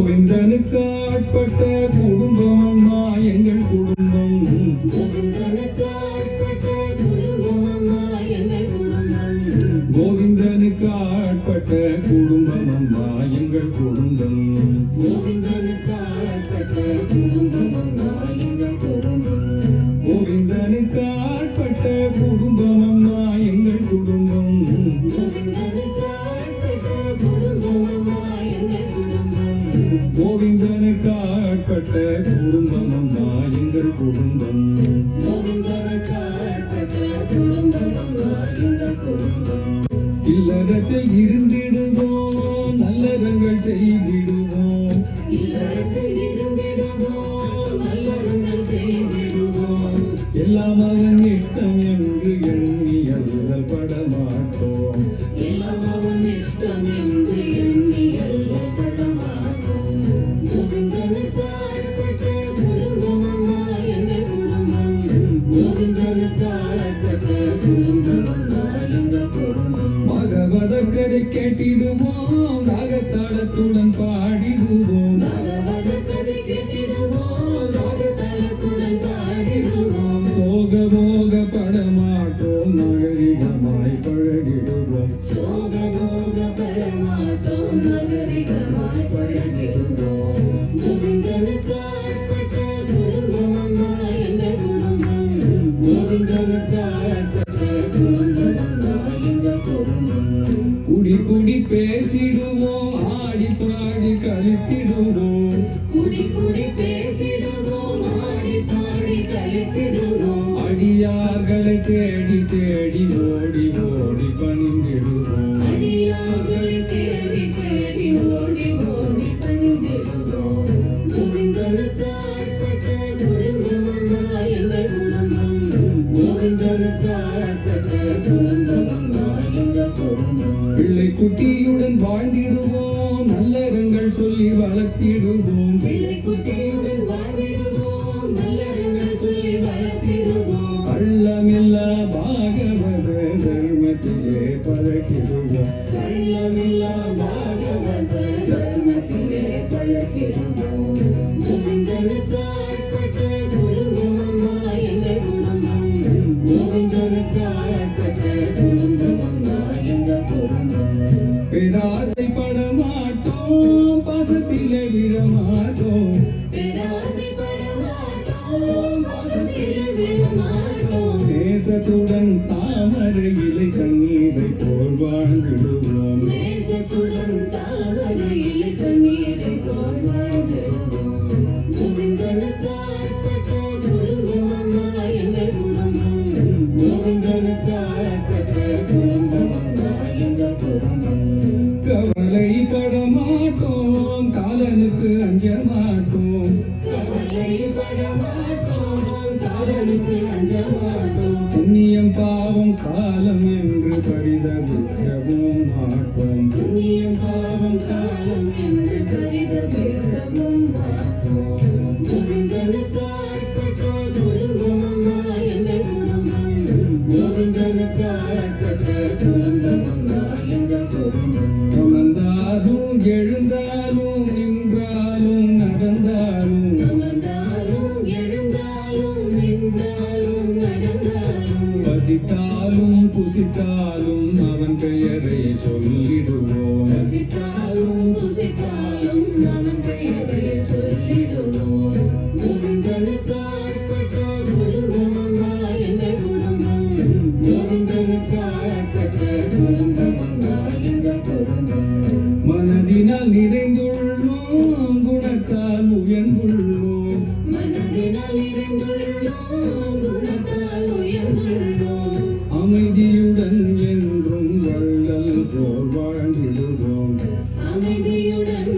கோவிந்தனுக்கு ஆட்பட்ட குடும்பம் அம்மா எங்கள் குடும்பம். கோவிந்தனுக்கு ஆட்பட்ட குடும்பம் அம்மா எங்கள் குடும்பம். கோவிந்தனுக்கு ஆட்பட்ட குடும்பம் அம்மா எங்கள் குடும்பம். கோவிந்தனுக்கு ஆட்பட்ட குடும்பம் அம்மா எங்கள் குடும்பம். கோவிந்தனுக்கு ஆட்பட்ட குடும்பம் அம்மா எங்கள் குடும்பம். கோவிந்தனுக்கு ஆட்பட்ட குடும்பம் அம்மா எங்கள் குடும்பம். கோவிந்தனுக்கு ஆட்பட்ட குடும்பம் அம்மா எங்கள் குடும்பம். கோவிந்தனுக்கு ஆட்பட்ட குடும்பம் அம்மா எங்கள் குடும்பம். இல்லறத்தில் இருந்திடுவோம் நல்லறங்கள் செய்திடுவோம். இல்லறத்தில் இருந்திடுவோம் நல்லறங்கள் செய்திடுவோம். எல்லாம் அவன் இஷ்டம் என்று எண்ணி அல்லல் படமாட்டோம். எல்லாம் அவன் இஷ்டம் என்று எண்ணி அல்லல் படமாட்டோம். கோவிந்தனுக்கு ஆட்பட்ட குடும்பம் அம்மா எங்கள் குடும்பம். கோவிந்தனுக்கு ஆட்பட்ட குடும்பம் அம்மா எங்கள் குடும்பம். பாகவதக்கரை கேட்டிடுவோம் ராகத்தாளத்துடன் பாடிடுவோம். பாகவத கதை கேட்டிடுவோம் ராகதாளத்துடன் பாடிடுவோம். சோக போக படமாட்டோம் நாகரிகமாய் பழகிடுவோம். சோகமோக படமாட்டோம் நாகரிகமாய் பழகிடுவோம். கோவிந்தனுக்கு ஆட்பட்ட குடும்பம் அம்மா எங்கள் குடும்பம். கோவிந்தனுக்கு ஆட்பட்ட குடும்பம் அம்மா எங்கள் குடும்பம். குடி குடி பேசிடுவோம் ஆடி பாடி கழித்திடுவோம். குடி குடி பேசிடுவோம் ஆடி பாடி கழித்திடுவோம். அடியார்களை தேடி தேடி ஓடி ஓடி பணிந்திடுவோம். அடியார்களை தேடி தேடி ஓடி ஓடி பணிந்திடுவோம். கோவிந்தனுக்கு ஆட்பட்ட குடும்பம் அம்மா எங்கள் குடும்பம். கோவிந்தனுக்கு ஆட்பட்ட குடும்பம் அம்மா எங்கள் குடும்பம். பிள்ளை குட்டியுடன் வாழ்ந்திடுவோம் நல்லறங்கள் சொல்லி வளர்த்திடுவோம். பிள்ளை குட்டியுடன் வாழ்ந்திடுவோம் நல்லறங்கள் சொல்லி வளர்த்திடுவோம். கள்ளமில்லா பாகவத தர்மத்திலே பழக்கிடுவோம். கள்ளமில்லா பாகவத தர்மத்திலே பழக்கிடுவோம். கோவிந்தனுக்கு ஆட்பட்ட குடும்பம் அம்மா எங்கள் குடும்பம். கோவிந்தனுக்கு ஆட்பட்ட குடும்பம் அம்மா எங்கள் குடும்பம். பேராசை படமாட்டோம் பாசத்திலே விழமாட்டோம். பேராசை படமாட்டோம் பாசத்திலே விழமாட்டோம். நேசத்துடன் தாமரை இலை கண்ணீரை போல் வாழ்ந்திடுவோம். நேசத்துடன் தாமரையிலே கண்ணீரை போல் வாழ்ந்திடுவோம். கோவிந்தனுக்கு ஆட்பட்ட குடும்பம் அம்மா எங்கள் குடும்பம். கோவிந்தனுக்கு ஆட்பட்ட குடும்பம் அம்மா எங்கள் குடும்பம். கவலை படமாட்டோம் காலனுக்கு அஞ்ச மாட்டோம். கவலை படமாட்டோம் காலனுக்கு அஞ்ச மாட்டோம். புண்ணியம் பாவம் காலம் என்று பரிதவிக்கவும் மாட்டோம். புண்ணியம் பாவம் காலம் என்று பரிதவிக்கவும் மாட்டோம். கோவிந்தனுக்கு ஆட்பட்ட குடும்பம் அம்மா எங்கள் குடும்பம். கோவிந்தனுக்கு ஆட்பட்ட குடும்பம் அம்மா எங்கள் குடும்பம். அமர்ந்தாலும் எழுந்தாலும் நின்றாலும் நடந்தாலும் அமர்ந்தாலும் எழுந்தாலும் நின்றாலும் நடந்தாலும் பசித்தாலும் புசித்தாலும் அவன் பெயரை சொல்லிடுவோம். ரசித்தாலும் புசித்தாலும் அவன் பெயரை சொல்லிடுவோம். கோவிந்தனுக்கு ஆட்பட்ட குடும்பம் அம்மா எங்கள் குடும்பம். கோவிந்தனுக்கு ஆட்பட்ட குடும்பம் அம்மா எங்கள் குடும்பம். மனதினால் நிறைந்துள்ளோம் குணத்தால் உயர்ந்துள்ளோம். மனதினால் நிறைந்துள்ளோம் குணத்தால் உயர்ந்துள்ளோம். அமைதியுடன் என்றும் வள்ளல் போல் வாழ்ந்திடுவோம். அமைதியுடன்